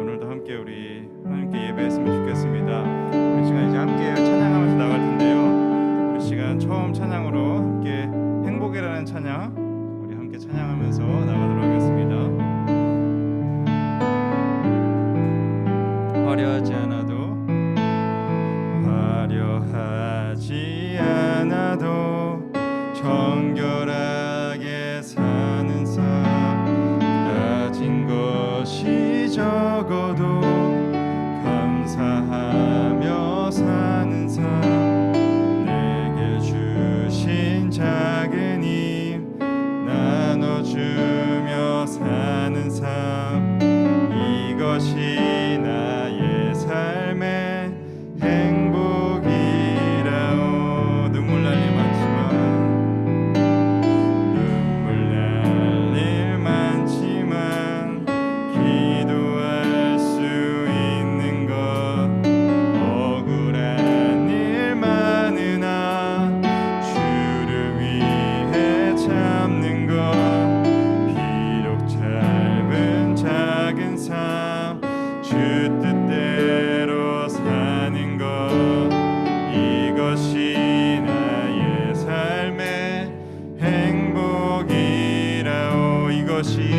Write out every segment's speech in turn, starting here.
오늘도 함께 우리 하나님께 예배했으면 좋겠습니다. 우리 시간 이제 함께 찬양하면서 나갈 텐데요. 우리 시간 처음 찬양으로 함께 행복이라는 찬양 우리 함께 찬양하면서 나가도록 하겠습니다. 화려하지 않아도 정결하게 사는 삶, 가진 것이 적어도 감사하며 사는 삶, 내게 주신 작은 힘 나눠주며 사는 삶, 이것이 나의 삶의 행복이라오. 눈물 날 일 많지만 기도할 수 있는 것, 억울한 일 많으나 주를 위해 참는 것, 비록 짧은 작은 삶 주 뜻대로 사는 것, 이것이 나의 삶의 행복이라오. 이것이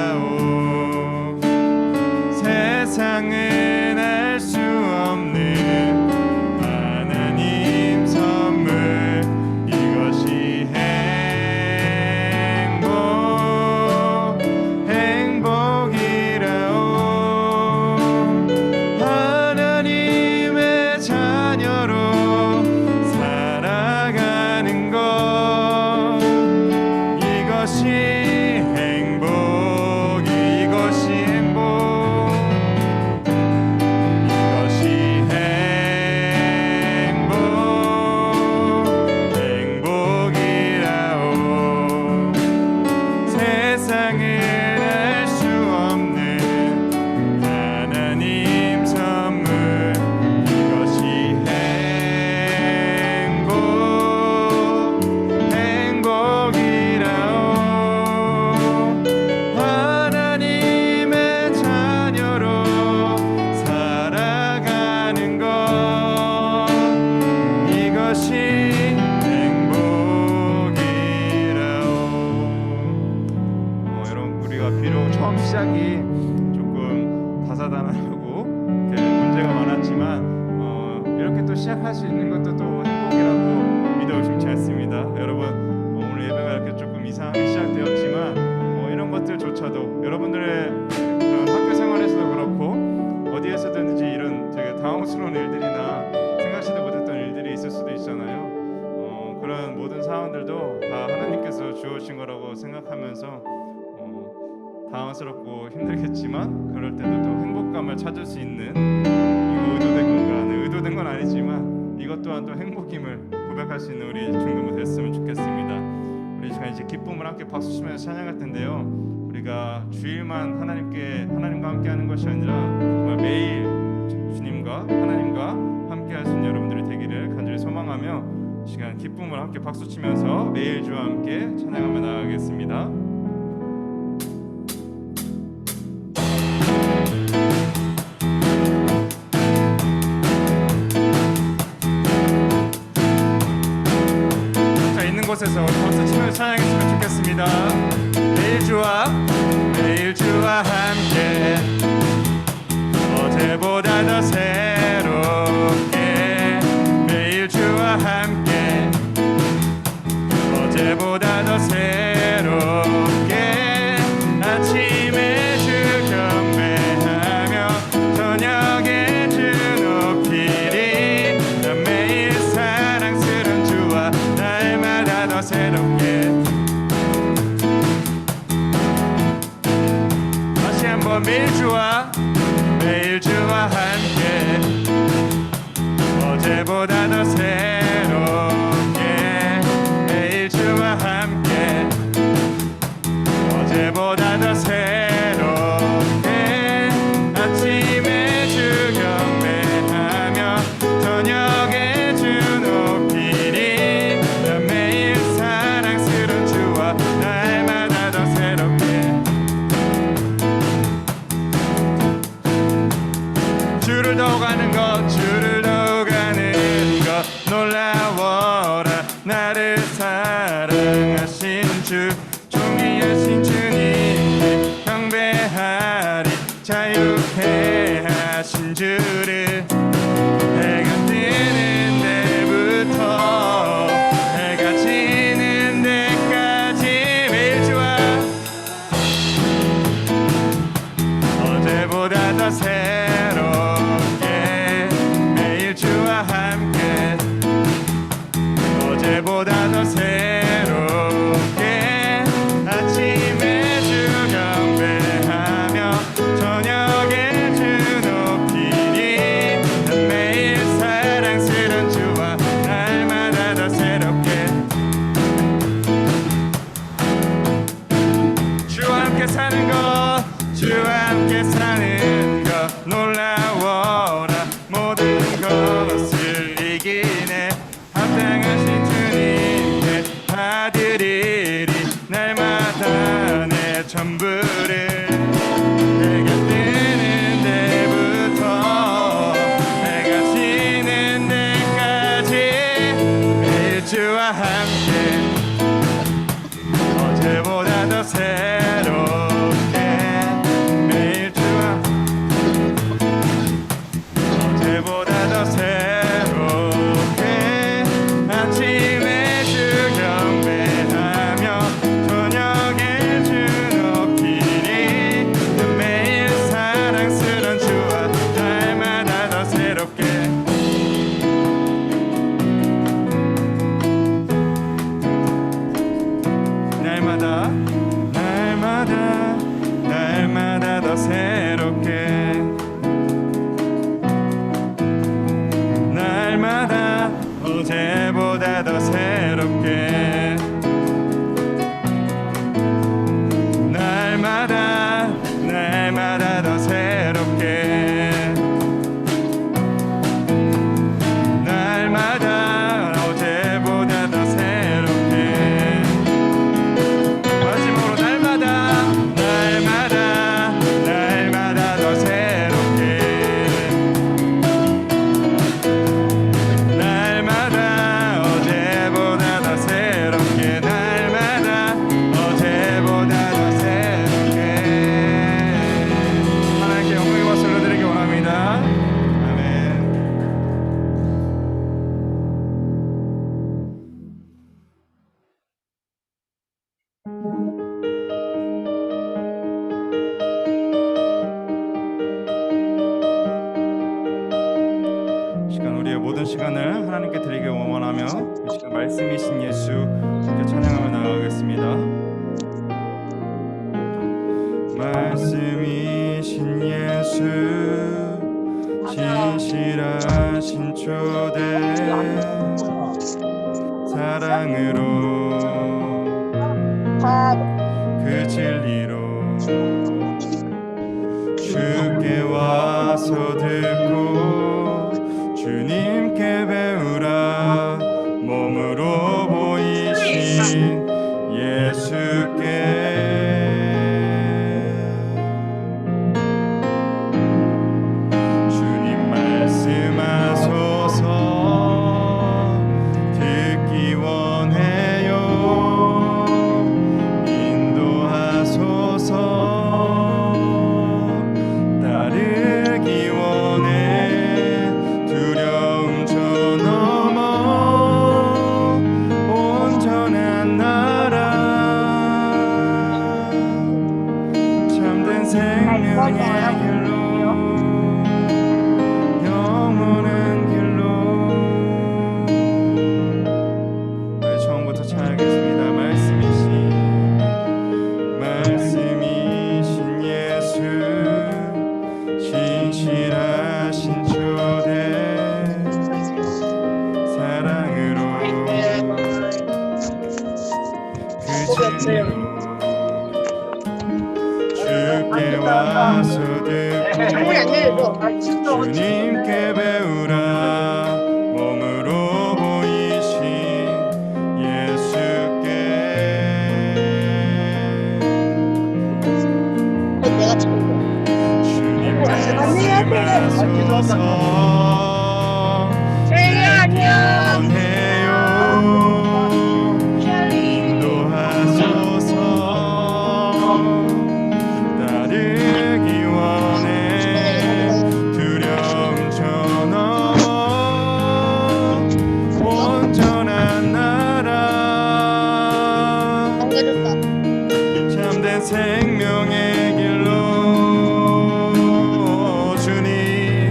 행복이라오. 세상은 알 수 없는 하나님 선물, 이것이 행복이라오. 하나님의 자녀로 살아가는 것, 이것이 행복, 이것이 행복이라오. 세상은 알 수 없는 하나님 선물, 이것이 행복이라오. 하나님의 자녀로 살아가는 것, 이것이 행복이라오. 여러분, 우리가 비록 처음 시작이 조금 다사다난하고 이렇게 문제가 많았지만 이렇게 또 시작할 수 있는 것도 또 행복이라고 믿어 의심치 않습니다. 여러분, 오늘 예배가 이렇게 조금 이상하게 시작되었지만 이런 것들조차도 여러분들의 그런 학교 생활에서도 그렇고 어디에서든지 이런 되게 당황스러운 일들이나 생각지도 못했던 일들이 있을 수도 있잖아요. 그런 모든 상황들도 다 하나님께서 주어진 거라고 생각하면서 당황스럽고 힘들겠지만 그럴 때도 또 행복감을 찾을 수 있는, 이거 의도된 건가? 네, 의도된 건 아니지만 이것 또한 또 행복임을 고백할 수 있는 우리 중도부 됐으면 좋겠습니다. 우리 시간 이제 기쁨을 함께 박수 치면서 찬양할 텐데요. 우리가 주일만 하나님과 함께하는 것이 아니라 정말 매일 주님과 하나님과 함께할 수 있는 여러분들이 되기를 간절히 소망하며 시간 기쁨을 함께 박수 치면서 매일 주와 함께 찬양하며 나가겠습니다. 곳에서 박수 치면서 찬양했으면 좋겠습니다. 매일 주와 함께 어제보다 더 새롭게, 매일 주와 함께 어제보다 더 새롭게, 아침에 주 경배하며 저녁에 주 높이리. 난 매일 사랑스런 주와 날마다 더 새롭게. 다시 한번 매일 주와 함께 어제보다 더 새롭게, 매일 주와 함께 어제보다 더 새롭게, 아침에 주 경배하며 저녁에 주 높이리. 주와 함께 어제보다 더 새롭게 매일 주와 어제보다 더 새롭게 아침에 주 경배하며 저녁에 주 높이니 매일 사랑스런 주와 날마다 더 새롭게 날마다 더 새롭게 날마다 어제보다 더 새롭게 날마다 더 새롭게 날마다 어제보다 더 새롭게 마지막으로 날마다 더 새롭게 날마다 어제보다 더 새롭게 날마다 어제보다 더 새롭게 하나님께 영광의 박수 올려드리기 원합니다. 아멘. 시간 우리의 모든 시간을 하나님께 드리기 원하며 이 시간 말씀이신 예수 이렇게 찬양하며 나아가겠습니다. 말씀이신 예수 진실하신 초대 사랑으로 그 진리로 주께 와서 듣고 주님께 배우라 몸으로 보이신 예수께 주님 말씀하소서 듣기 원해요 인도하소서 따르기 원해 두려움 저 넘어 온전한 나라 참된 생명의 길로 영원한 길로 처음부터 찬양하겠습니다. 말씀이신 예수 진실하신 초대 사랑으로 그 진리로 주께 와서 듣고 주님께 배우라 몸으로 보이신 예수께 주님 말씀하소서 원해요 인도하소서 따르기 원해 두려움 저 넘어 온전한 나라 참된 생명의 길로 주님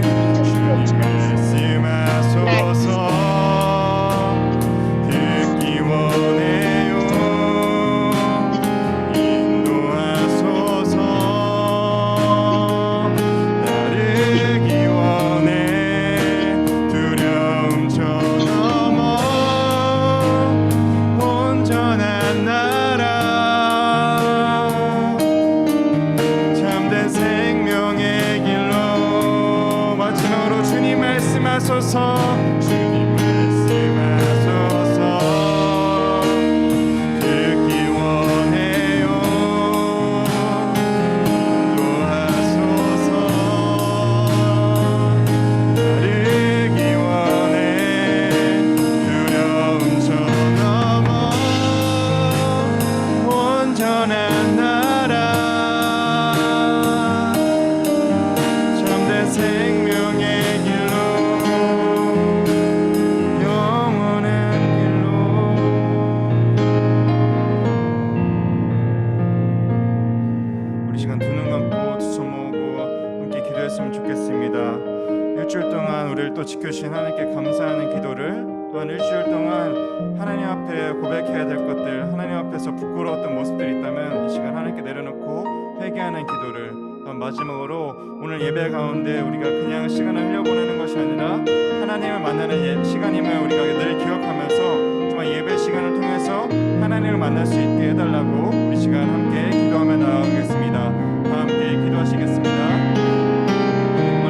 향하는 기도를, 마지막으로 오늘 예배 가운데 우리가 그냥 시간을 흘려보내는 것이 아니라 하나님을 만나는 시간임을 우리가 늘 기억하면서 정말 예배 시간을 통해서 하나님을 만날 수 있게 해달라고 우리 시간 함께 기도하며 나아가겠습니다. 다 함께 기도하시겠습니다.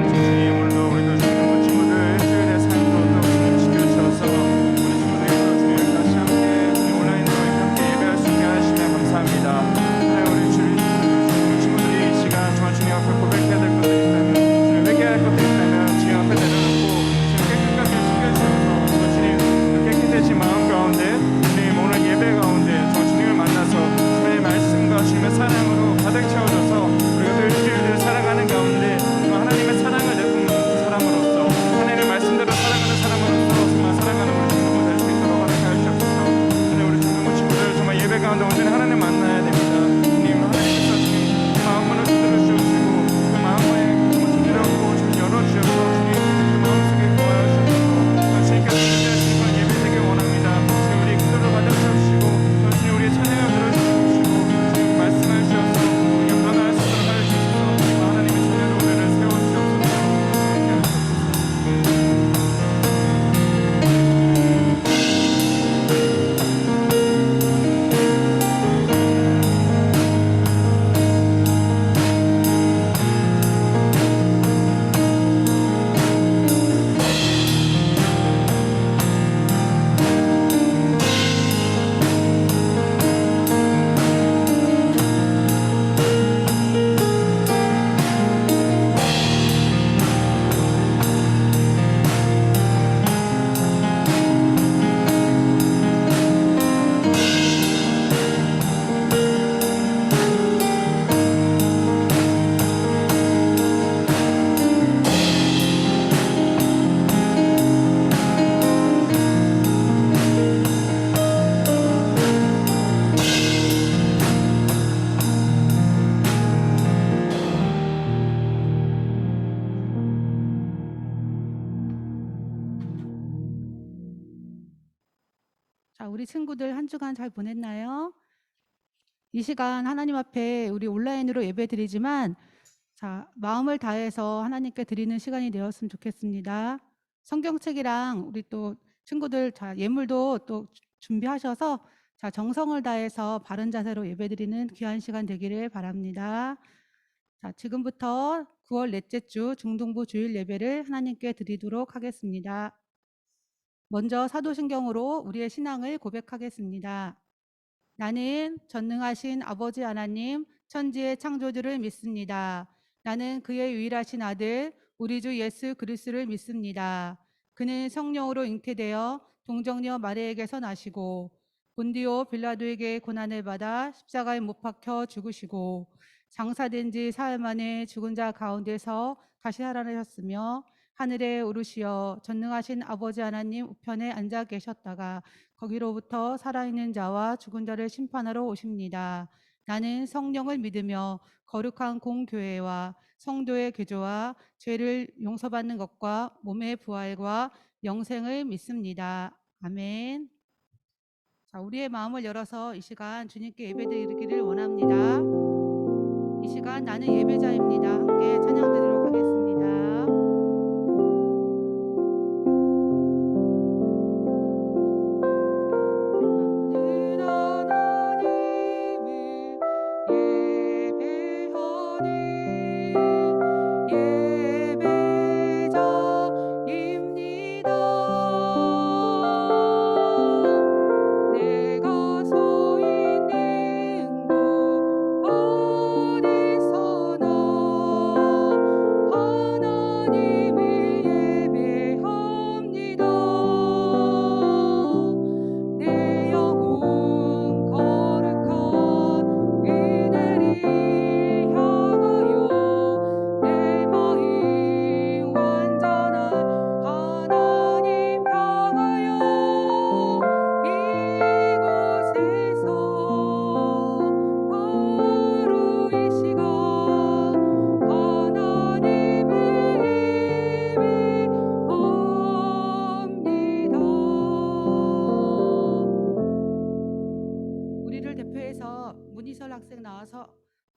주님, 오늘도 우리도 주님 친구들 일주일의 삶도 또 주님 지켜주셔서 우리 친구들과 주님 다시 함께 주님 온라인으로 함께 예배할 수 있게 하시면 감사합니다. 하나님, 우리 주님 친구들이 이 시간 정말 주님 앞에 고백해야 될 것들이 있다면, 주님 회개할 것들이 있다면 주님 앞에 내려놓고 주님 깨끗하게 숨겨주셔서 주님 깨끗해진 마음 가운데 주님 오늘 예배 가운데 주님을 만나서 주님의 말씀과 주님의 사랑으로 가득 채워져서 우리가 늘 주님을 살아가는 가운데 하나님의 사랑을 내뿜는 사람으로서 하나님의 말씀대로 살아가는 사람으로서 정말 살아가는 우리 친구들 될 수 있도록 허락하여 주옵소서. 하나님, 우리 친구 친구들 정말 예배 가운데 온전히 하나님 만나야 됩니다. 주님, 하나님께서 주님 마음만을 들어주시고 그 마음을 두드렸고 주님 열어주셔서 주님 그 마음속에 거하여 주셔서 주님께서 준비하신 그런 예배 되길 원합니다. 주님, 우리 기도를 받아주시고 주님 우리의 찬양을 들어주시고 주님 말씀해 주셔서 우리가 변화할 수 있도록 하여 주셔서 하나님의 자녀로 우리를 세워주옵소서. 자, 우리 친구들 한 주간 잘 보냈나요? 이 시간 하나님 앞에 우리 온라인으로 예배 드리지만 자, 마음을 다해서 하나님께 드리는 시간이 되었으면 좋겠습니다. 성경책이랑 우리 또 친구들 자, 예물도 또 준비하셔서 자, 정성을 다해서 바른 자세로 예배 드리는 귀한 시간 되기를 바랍니다. 자, 지금부터 9월 넷째 주 중등부 주일 예배를 하나님께 드리도록 하겠습니다. 먼저 사도신경으로 우리의 신앙을 고백하겠습니다. 나는 전능하신 아버지 하나님 천지의 창조주를 믿습니다. 나는 그의 유일하신 아들 우리 주 예수 그리스도를 믿습니다. 그는 성령으로 잉태되어 동정녀 마리아에게서 나시고 본디오 빌라도에게 고난을 받아 십자가에 못 박혀 죽으시고 장사된 지 사흘 만에 죽은 자 가운데서 다시 살아나셨으며 하늘에 오르시어 전능하신 아버지 하나님 우편에 앉아 계셨다가 거기로부터 살아있는 자와 죽은 자를 심판하러 오십니다. 나는 성령을 믿으며 거룩한 공교회와 성도의 교조와 죄를 용서받는 것과 몸의 부활과 영생을 믿습니다. 아멘. 자, 우리의 마음을 열어서 이 시간 주님께 예배드리기를 원합니다. 이 시간 나는 예배자입니다. 함께 찬양드리도록 하겠습니다.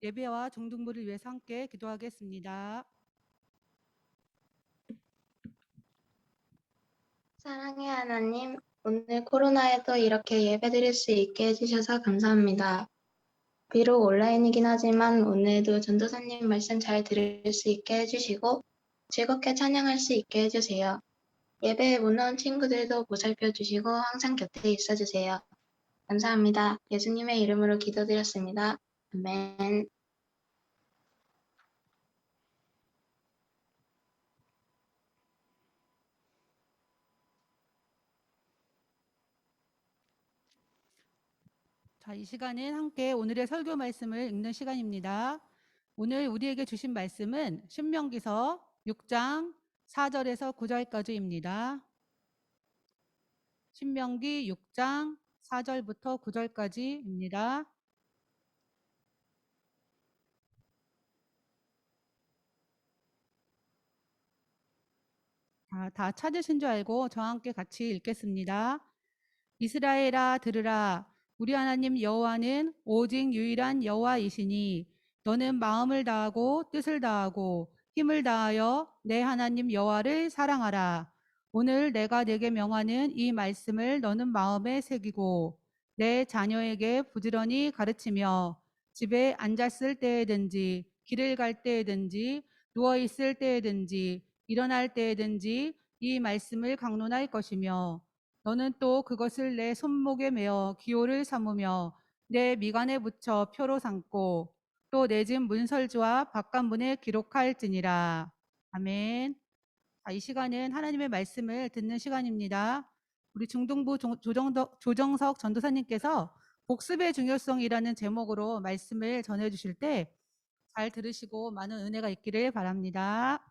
예배와 중등부를 위해서 함께 기도하겠습니다. 사랑의 하나님, 오늘 코로나에도 이렇게 예배드릴 수 있게 해주셔서 감사합니다. 비록 온라인이긴 하지만 오늘도 전도사님 말씀 잘 들을 수 있게 해주시고 즐겁게 찬양할 수 있게 해주세요. 예배에 못 나온 친구들도 보살펴 주시고 항상 곁에 있어주세요. 감사합니다. 예수님의 이름으로 기도드렸습니다. 아멘. 자, 이 시간은 함께 오늘의 설교 말씀을 읽는 시간입니다. 오늘 우리에게 주신 말씀은 신명기서 6장 4절에서 9절까지입니다. 신명기 6장 4절부터 9절까지입니다. 다 찾으신 줄 알고 저와 함께 같이 읽겠습니다. 이스라엘아 들으라. 우리 하나님 여호와는 오직 유일한 여호와이시니 너는 마음을 다하고 뜻을 다하고 힘을 다하여 내 하나님 여호와를 사랑하라. 오늘 내가 내게 명하는 이 말씀을 너는 마음에 새기고 내 자녀에게 부지런히 가르치며 집에 앉았을 때에든지 길을 갈 때에든지 누워 있을 때에든지 일어날 때에든지 이 말씀을 강론할 것이며 너는 또 그것을 내 손목에 메어 기호를 삼으며 내 미간에 붙여 표로 삼고 또 내 집 문설주와 바깥문에 기록할지니라. 아멘. 자, 이 시간은 하나님의 말씀을 듣는 시간입니다. 우리 중등부 조정석 전도사님께서 복습의 중요성이라는 제목으로 말씀을 전해주실 때 잘 들으시고 많은 은혜가 있기를 바랍니다.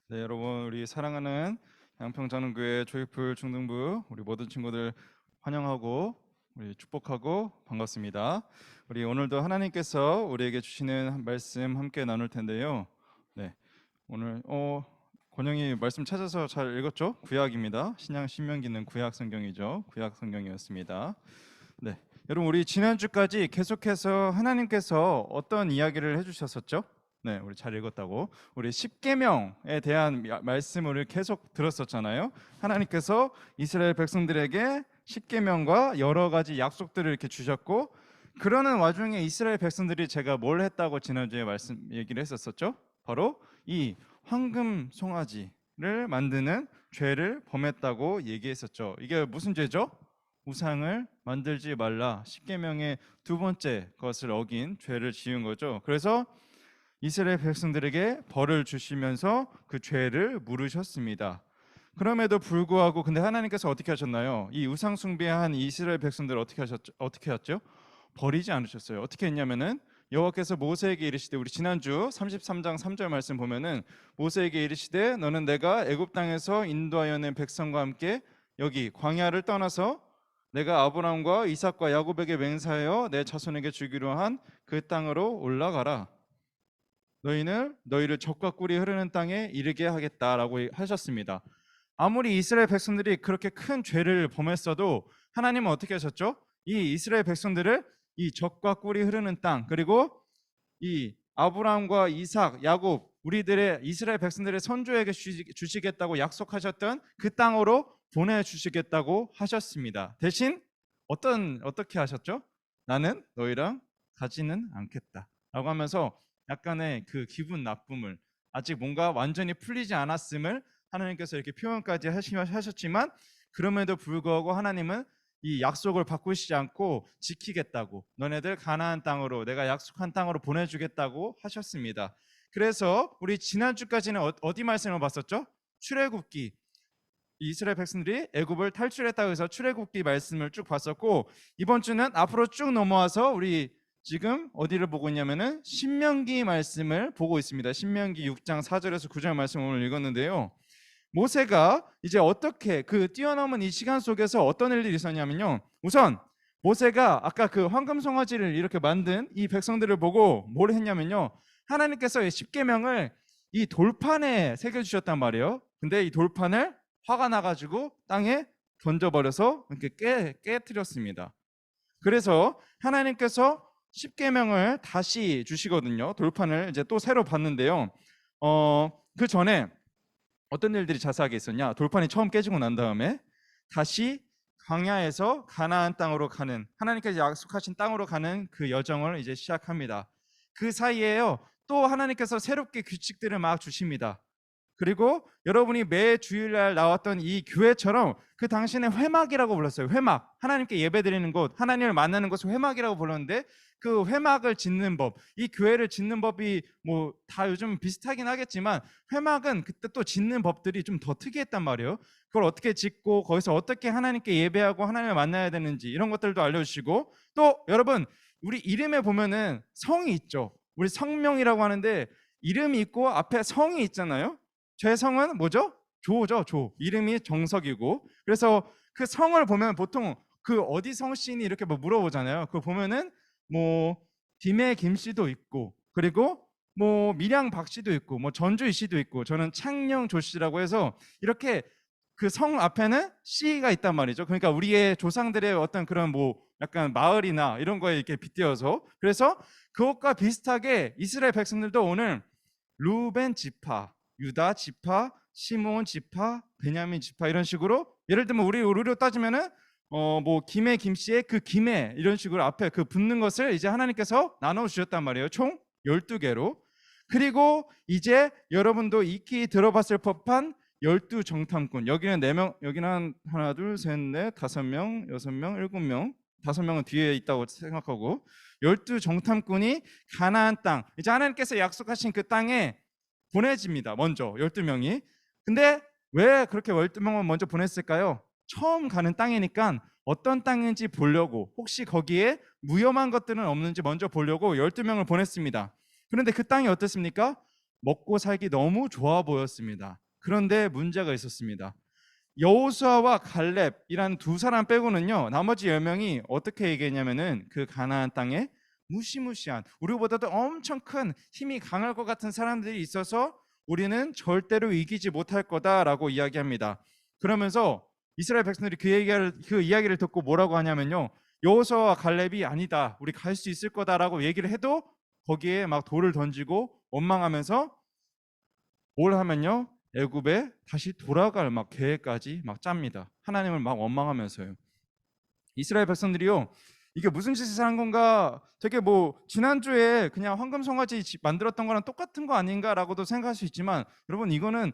네, 여러분, 우리 사랑하는 양평장로교회 조이풀 중등부 우리 모든 친구들 환영하고 우리 축복하고 반갑습니다. 우리 오늘도 하나님께서 우리에게 주시는 말씀 함께 나눌 텐데요. 네, 오늘 권영이 말씀 찾아서 잘 읽었죠? 구약입니다. 신약 신명기는 구약 성경이죠. 구약 성경이었습니다. 네, 여러분, 우리 지난주까지 계속해서 하나님께서 어떤 이야기를 해주셨었죠? 네, 우리 잘 읽었다고. 우리 십계명에 대한 말씀을 계속 들었었잖아요. 하나님께서 이스라엘 백성들에게 십계명과 여러 가지 약속들을 이렇게 주셨고, 그러는 와중에 이스라엘 백성들이 제가 뭘 했다고 지난주에 얘기를 했었었죠? 바로 이 황금 송아지를 만드는 죄를 범했다고 얘기했었죠. 이게 무슨 죄죠? 우상을 만들지 말라. 십계명의 두 번째 것을 어긴 죄를 지은 거죠. 그래서 이스라엘 백성들에게 벌을 주시면서 그 죄를 물으셨습니다. 그럼에도 불구하고 근데 하나님께서 어떻게 하셨나요? 이 우상 숭배한 이스라엘 백성들을 어떻게 했죠? 버리지 않으셨어요. 어떻게 했냐면은 여호와께서 모세에게 이르시되, 우리 지난주 33장 3절 말씀 보면은 모세에게 이르시되 너는 내가 애굽 땅에서 인도하여 낸 백성과 함께 여기 광야를 떠나서 내가 아브라함과 이삭과 야곱에게 맹세하여 내 자손에게 주기로 한 그 땅으로 올라가라. 너희를 젖과 꿀이 흐르는 땅에 이르게 하겠다라고 하셨습니다. 아무리 이스라엘 백성들이 그렇게 큰 죄를 범했어도 하나님은 어떻게 하셨죠? 이 이스라엘 백성들을 이 젖과 꿀이 흐르는 땅, 그리고 이 아브라함과 이삭, 야곱, 우리들의 이스라엘 백성들의 선조에게 주시겠다고 약속하셨던 그 땅으로 보내주시겠다고 하셨습니다. 대신 어떻게 하셨죠? 나는 너희랑 가지는 않겠다 라고 하면서 약간의 그 기분 나쁨을, 아직 뭔가 완전히 풀리지 않았음을 하나님께서 이렇게 표현까지 하셨지만, 그럼에도 불구하고 하나님은 이 약속을 바꾸시지 않고 지키겠다고, 너네들 가나안 땅으로, 내가 약속한 땅으로 보내주겠다고 하셨습니다. 그래서 우리 지난주까지는 어디 말씀을 봤었죠? 출애굽기, 이스라엘 백성들이 애굽을 탈출했다고 해서 출애굽기 말씀을 쭉 봤었고, 이번 주는 앞으로 쭉 넘어와서 우리 지금 어디를 보고 있냐면은 신명기 말씀을 보고 있습니다. 신명기 6장 4절에서 9절 말씀 오늘 읽었는데요. 모세가 이제 어떻게 그 뛰어넘은 이 시간 속에서 어떤 일들이 있었냐면요. 우선 모세가 아까 그 황금 송아지를 이렇게 만든 이 백성들을 보고 뭘 했냐면요. 하나님께서 이 십계명을 이 돌판에 새겨 주셨단 말이에요. 근데 이 돌판을 화가 나가지고 땅에 던져버려서 이렇게 깨뜨렸습니다. 그래서 하나님께서 십계명을 다시 주시거든요. 돌판을 이제 또 새로 받는데요. 그 전에 어떤 일들이 자세하게 있었냐? 돌판이 처음 깨지고 난 다음에 다시 광야에서 가나안 땅으로 가는, 하나님께서 약속하신 땅으로 가는 그 여정을 이제 시작합니다. 그 사이에요, 또 하나님께서 새롭게 규칙들을 막 주십니다. 그리고 여러분이 매 주일날 나왔던 이 교회처럼 그 당시에는 회막이라고 불렀어요. 회막, 하나님께 예배드리는 곳, 하나님을 만나는 곳을 회막이라고 불렀는데, 그 회막을 짓는 법, 이 교회를 짓는 법이 뭐 다 요즘 비슷하긴 하겠지만 회막은 그때 또 짓는 법들이 좀 더 특이했단 말이에요. 그걸 어떻게 짓고 거기서 어떻게 하나님께 예배하고 하나님을 만나야 되는지 이런 것들도 알려주시고, 또 여러분 우리 이름에 보면은 성이 있죠. 우리 성명이라고 하는데 이름이 있고 앞에 성이 있잖아요. 제 성은 뭐죠? 조죠. 조. 이름이 정석이고, 그래서 그 성을 보면 보통 그 어디 성씨니 이렇게 뭐 물어보잖아요. 그거 보면은 뭐 김해 김씨도 있고, 그리고 뭐 밀양 박씨도 있고, 뭐 전주 이씨도 있고, 저는 창녕 조씨라고 해서 이렇게 그 성 앞에는 씨가 있단 말이죠. 그러니까 우리의 조상들의 어떤 그런 뭐 약간 마을이나 이런 거에 이렇게 빗대어서, 그래서 그것과 비슷하게 이스라엘 백성들도 오늘 루벤 지파, 유다 지파, 시몬 지파, 베냐민 지파 이런 식으로, 예를 들면 우리로 따지면은 뭐 김해 김씨의 그 김해 이런 식으로 앞에 그 붙는 것을 이제 하나님께서 나눠 주셨단 말이에요. 총 12개로. 그리고 이제 여러분도 익히 들어봤을 법한 12정탐꾼, 여기는 4명, 여기는 하나 둘 셋 넷 5명 6명 7명, 5명은 뒤에 있다고 생각하고 12정탐꾼이 가나안 땅, 이제 하나님께서 약속하신 그 땅에 보내집니다. 먼저 12명이. 근데 왜 그렇게 12명만 먼저 보냈을까요? 처음 가는 땅이니까 어떤 땅인지 보려고, 혹시 거기에 위험한 것들은 없는지 먼저 보려고 12명을 보냈습니다. 그런데 그 땅이 어땠습니까? 먹고 살기 너무 좋아 보였습니다. 그런데 문제가 있었습니다. 여호수아와 갈렙이라는 두 사람 빼고는요, 나머지 10명이 어떻게 얘기했냐면은 그 가나안 땅에 무시무시한, 우리보다도 엄청 큰 힘이 강할 것 같은 사람들이 있어서 우리는 절대로 이기지 못할 거다라고 이야기합니다. 그러면서 이스라엘 백성들이 그 이야기를 듣고 뭐라고 하냐면요, 여호수아와 갈렙이 아니다, 우리 갈 수 있을 거다라고 얘기를 해도 거기에 막 돌을 던지고 원망하면서 뭘 하면요, 애굽에 다시 돌아갈 막 계획까지 막 짭니다. 하나님을 막 원망하면서요. 이스라엘 백성들이요, 이게 무슨 짓을 한 건가, 되게 뭐 지난주에 그냥 황금 송아지 만들었던 거랑 똑같은 거 아닌가라고도 생각할 수 있지만, 여러분 이거는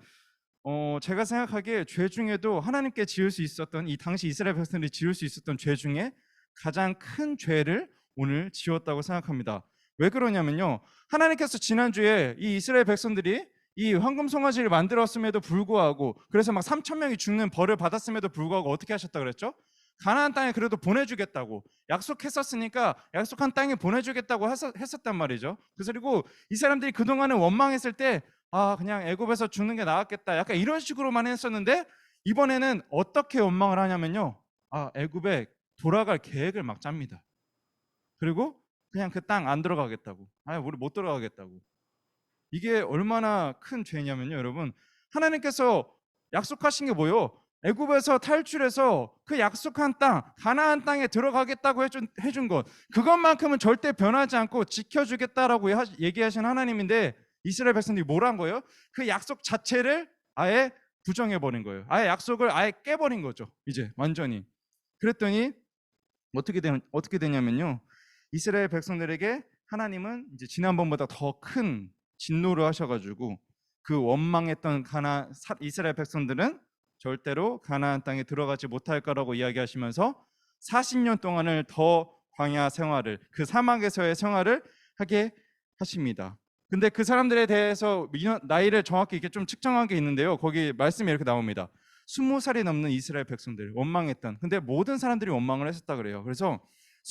제가 생각하기에 죄 중에도 하나님께 지을 수 있었던, 이 당시 이스라엘 백성들이 지을 수 있었던 죄 중에 가장 큰 죄를 오늘 지었다고 생각합니다. 왜 그러냐면요, 하나님께서 지난주에 이 이스라엘 백성들이 이 황금 송아지를 만들었음에도 불구하고, 그래서 막 3,000명이 죽는 벌을 받았음에도 불구하고 어떻게 하셨다 그랬죠? 가나안 땅에 그래도 보내주겠다고 약속했었으니까 약속한 땅에 보내주겠다고 했었단 말이죠. 그리고 이 사람들이 그동안에 원망했을 때 그냥 애굽에서 죽는 게 나았겠다, 약간 이런 식으로만 했었는데, 이번에는 어떻게 원망을 하냐면요, 애굽에 돌아갈 계획을 막 짭니다. 그리고 그냥 그 땅 안 들어가겠다고, 우리 못 들어가겠다고. 이게 얼마나 큰 죄냐면요, 여러분, 하나님께서 약속하신 게 뭐예요? 애굽에서 탈출해서 그 약속한 땅, 가나안 땅에 들어가겠다고 해준 것, 그것만큼은 절대 변하지 않고 지켜주겠다라고 얘기하신 하나님인데, 이스라엘 백성들이 뭘 한 거예요? 그 약속 자체를 아예 부정해버린 거예요. 아예 약속을 아예 깨버린 거죠, 이제 완전히. 그랬더니 어떻게 되냐면요, 이스라엘 백성들에게 하나님은 이제 지난번보다 더 큰 진노를 하셔가지고, 그 원망했던 이스라엘 백성들은 절대로 가나안 땅에 들어가지 못할 거라고 이야기하시면서 40년 동안을 더 광야 생활을, 그 사막에서의 생활을 하게 하십니다. 근데 그 사람들에 대해서 나이를 정확히 이렇게 좀 측정한 게 있는데요, 거기 말씀이 이렇게 나옵니다. 20살이 넘는 이스라엘 백성들, 원망했던, 근데 모든 사람들이 원망을 했었다 그래요. 그래서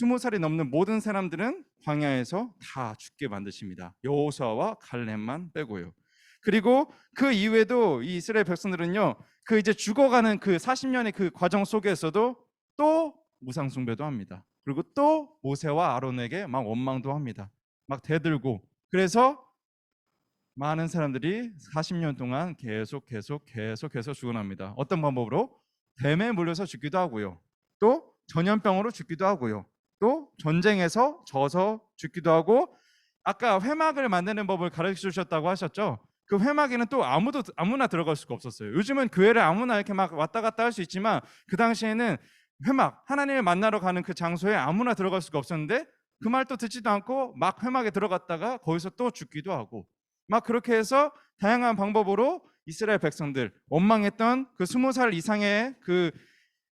20살이 넘는 모든 사람들은 광야에서 다 죽게 만드십니다. 여호수아와 갈렙만 빼고요. 그리고 그 이후에도 이 이스라엘 백성들은요, 그 이제 죽어가는 그 40년의 그 과정 속에서도 또 우상 숭배도 합니다. 그리고 또 모세와 아론에게 막 원망도 합니다. 막 대들고. 그래서 많은 사람들이 40년 동안 계속 죽어납니다. 어떤 방법으로? 뱀에 물려서 죽기도 하고요. 또 전염병으로 죽기도 하고요. 또 전쟁에서 져서 죽기도 하고, 아까 회막을 만드는 법을 가르쳐 주셨다고 하셨죠? 그 회막에는 또 아무나 들어갈 수가 없었어요. 요즘은 교회를 아무나 이렇게 막 왔다 갔다 할 수 있지만 그 당시에는 회막, 하나님을 만나러 가는 그 장소에 아무나 들어갈 수가 없었는데 그 말도 듣지도 않고 막 회막에 들어갔다가 거기서 또 죽기도 하고, 막 그렇게 해서 다양한 방법으로 이스라엘 백성들, 원망했던 그 20살 이상의 그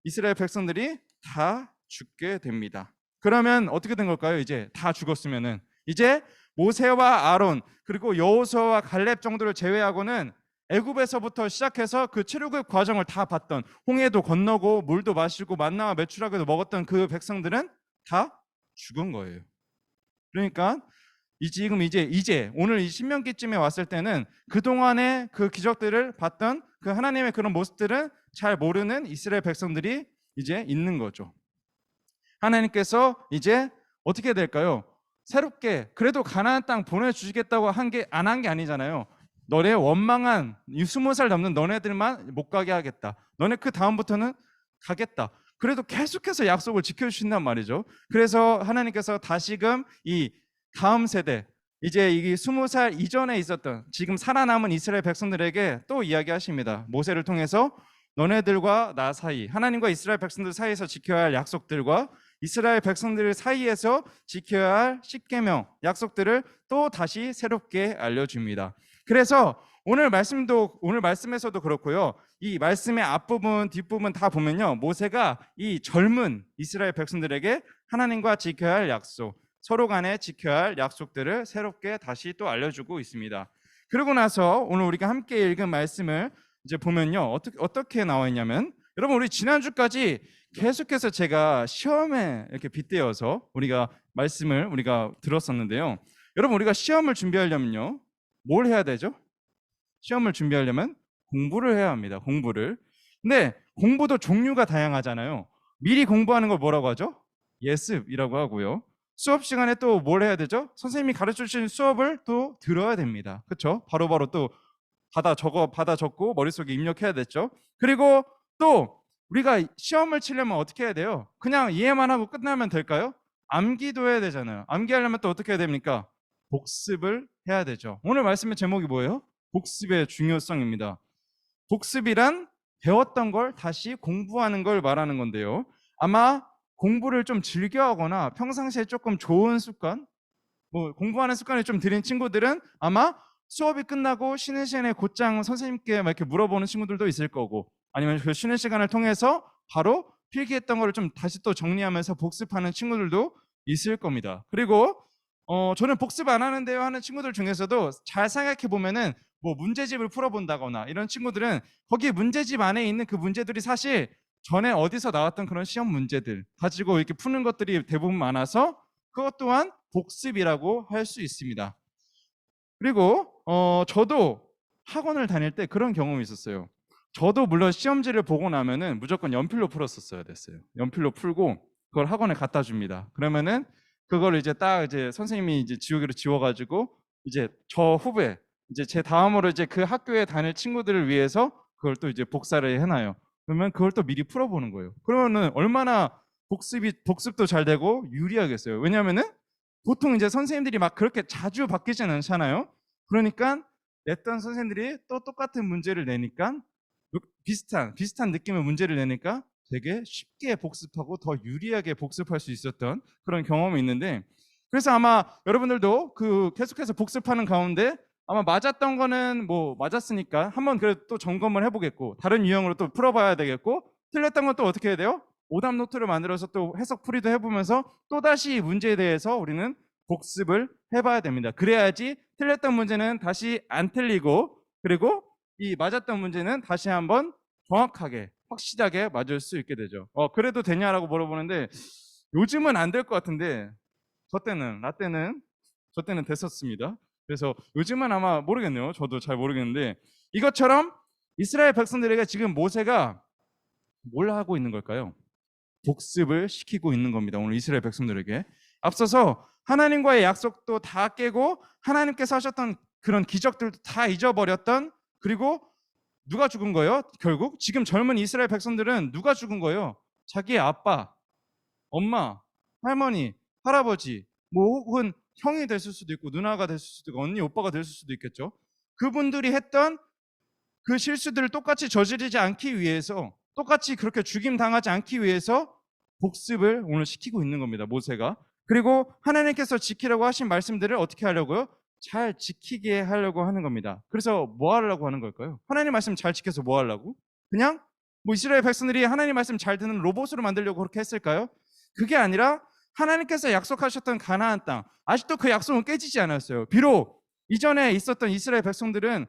이스라엘 백성들이 다 죽게 됩니다. 그러면 어떻게 된 걸까요? 이제 다 죽었으면은 이제 모세와 아론 그리고 여호수아와 갈렙 정도를 제외하고는 애굽에서부터 시작해서 그 출애굽 과정을 다 봤던, 홍해도 건너고 물도 마시고 만나와 메추라기도 먹었던 그 백성들은 다 죽은 거예요. 그러니까 지금 이제 오늘 이 신명기쯤에 왔을 때는 그동안의 그 기적들을 봤던 그 하나님의 그런 모습들은 잘 모르는 이스라엘 백성들이 이제 있는 거죠. 하나님께서 이제 어떻게 될까요? 새롭게 그래도 가나안 땅 보내주시겠다고 안 한 게 아니잖아요. 너네 원망한 이 20살 넘는 너네들만 못 가게 하겠다. 너네 그 다음부터는 가겠다. 그래도 계속해서 약속을 지켜주신단 말이죠. 그래서 하나님께서 다시금 이 다음 세대, 이제 이 20살 이전에 있었던 지금 살아남은 이스라엘 백성들에게 또 이야기하십니다. 모세를 통해서 너네들과 나 사이, 하나님과 이스라엘 백성들 사이에서 지켜야 할 약속들과 이스라엘 백성들 사이에서 지켜야 할 십계명 약속들을 또 다시 새롭게 알려줍니다. 그래서 오늘 말씀에서도 그렇고요. 이 말씀의 앞부분, 뒷부분 다 보면요, 모세가 이 젊은 이스라엘 백성들에게 하나님과 지켜야 할 약속, 서로 간에 지켜야 할 약속들을 새롭게 다시 또 알려주고 있습니다. 그러고 나서 오늘 우리가 함께 읽은 말씀을 이제 보면요, 어떻게 나와 있냐면, 여러분 우리 지난주까지 계속해서 제가 시험에 이렇게 빗대어서 우리가 말씀을 우리가 들었었는데요. 여러분 우리가 시험을 준비하려면요, 뭘 해야 되죠? 시험을 준비하려면 공부를 해야 합니다. 공부를. 근데 공부도 종류가 다양하잖아요. 미리 공부하는 걸 뭐라고 하죠? 예습이라고 하고요. 수업 시간에 또 뭘 해야 되죠? 선생님이 가르쳐 주신 수업을 또 들어야 됩니다. 그렇죠? 바로바로 또 받아 적고 머릿속에 입력해야 됐죠. 그리고 또 우리가 시험을 치려면 어떻게 해야 돼요? 그냥 이해만 하고 끝나면 될까요? 암기도 해야 되잖아요. 암기하려면 또 어떻게 해야 됩니까? 복습을 해야 되죠. 오늘 말씀의 제목이 뭐예요? 복습의 중요성입니다. 복습이란 배웠던 걸 다시 공부하는 걸 말하는 건데요. 아마 공부를 좀 즐겨하거나 평상시에 조금 좋은 습관, 공부하는 습관을 좀 들인 친구들은 아마 수업이 끝나고 쉬는 시간에 곧장 선생님께 막 이렇게 물어보는 친구들도 있을 거고, 아니면 그 쉬는 시간을 통해서 바로 필기했던 거를 좀 다시 또 정리하면서 복습하는 친구들도 있을 겁니다. 그리고 저는 복습 안 하는데요 하는 친구들 중에서도 잘 생각해 보면은 문제집을 풀어본다거나 이런 친구들은 거기 문제집 안에 있는 그 문제들이 사실 전에 어디서 나왔던 그런 시험 문제들 가지고 이렇게 푸는 것들이 대부분 많아서 그것 또한 복습이라고 할 수 있습니다. 그리고 저도 학원을 다닐 때 그런 경험이 있었어요. 저도 물론 시험지를 보고 나면은 무조건 연필로 풀었었어야 됐어요. 연필로 풀고 그걸 학원에 갖다 줍니다. 그러면은 그걸 이제 딱 이제 선생님이 이제 지우개로 지워가지고 이제 저 후배, 이제 제 다음으로 이제 그 학교에 다닐 친구들을 위해서 그걸 또 이제 복사를 해놔요. 그러면 그걸 또 미리 풀어보는 거예요. 그러면은 얼마나 복습도 잘 되고 유리하겠어요. 왜냐면은 보통 이제 선생님들이 막 그렇게 자주 바뀌진 않잖아요. 그러니까 냈던 선생님들이 또 똑같은 문제를 내니까 비슷한 느낌의 문제를 내니까 되게 쉽게 복습하고 더 유리하게 복습할 수 있었던 그런 경험이 있는데, 그래서 아마 여러분들도 그 계속해서 복습하는 가운데 아마 맞았던 거는 맞았으니까 한번 그래도 또 점검을 해보겠고, 다른 유형으로 또 풀어봐야 되겠고, 틀렸던 건 또 어떻게 해야 돼요? 오답 노트를 만들어서 또 해석 풀이도 해보면서 또다시 문제에 대해서 우리는 복습을 해봐야 됩니다. 그래야지 틀렸던 문제는 다시 안 틀리고, 그리고 이 맞았던 문제는 다시 한번 정확하게 확실하게 맞을 수 있게 되죠. 그래도 되냐라고 물어보는데 요즘은 안 될 것 같은데 저 때는 됐었습니다. 그래서 요즘은 아마 모르겠네요. 저도 잘 모르겠는데, 이것처럼 이스라엘 백성들에게 지금 모세가 뭘 하고 있는 걸까요? 복습을 시키고 있는 겁니다. 오늘 이스라엘 백성들에게 앞서서 하나님과의 약속도 다 깨고 하나님께서 하셨던 그런 기적들도 다 잊어버렸던, 그리고 누가 죽은 거예요? 결국 지금 젊은 이스라엘 백성들은 누가 죽은 거예요? 자기의 아빠, 엄마, 할머니, 할아버지, 뭐 혹은 형이 됐을 수도 있고 누나가 됐을 수도 있고 언니, 오빠가 됐을 수도 있겠죠. 그분들이 했던 그 실수들을 똑같이 저지르지 않기 위해서, 똑같이 그렇게 죽임 당하지 않기 위해서 복습을 오늘 시키고 있는 겁니다, 모세가. 그리고 하나님께서 지키라고 하신 말씀들을 어떻게 하려고요? 잘 지키게 하려고 하는 겁니다. 그래서 뭐 하려고 하는 걸까요? 하나님 말씀 잘 지켜서 뭐 하려고? 그냥 뭐 이스라엘 백성들이 하나님 말씀 잘 듣는 로봇으로 만들려고 그렇게 했을까요? 그게 아니라 하나님께서 약속하셨던 가나안 땅, 아직도 그 약속은 깨지지 않았어요. 비록 이전에 있었던 이스라엘 백성들은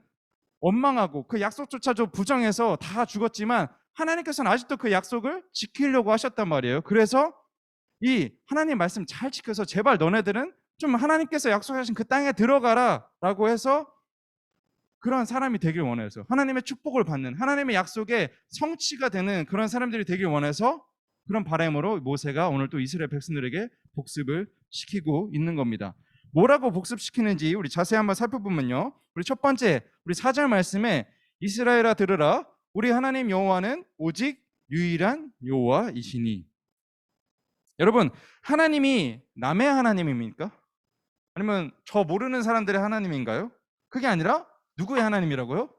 원망하고 그 약속조차도 부정해서 다 죽었지만 하나님께서는 아직도 그 약속을 지키려고 하셨단 말이에요. 그래서 이 하나님 말씀 잘 지켜서 제발 너네들은 좀 하나님께서 약속하신 그 땅에 들어가라 라고 해서 그런 사람이 되길 원해서, 하나님의 축복을 받는, 하나님의 약속의 성취가 되는 그런 사람들이 되길 원해서 그런 바람으로 모세가 오늘 또 이스라엘 백성들에게 복습을 시키고 있는 겁니다. 뭐라고 복습시키는지 우리 자세히 한번 살펴보면요, 우리 첫 번째 우리 4절 말씀에 이스라엘아 들으라, 우리 하나님 여호와는 오직 유일한 여호와이시니. 여러분, 하나님이 남의 하나님입니까? 아니면 저 모르는 사람들의 하나님인가요? 그게 아니라 누구의 하나님이라고요?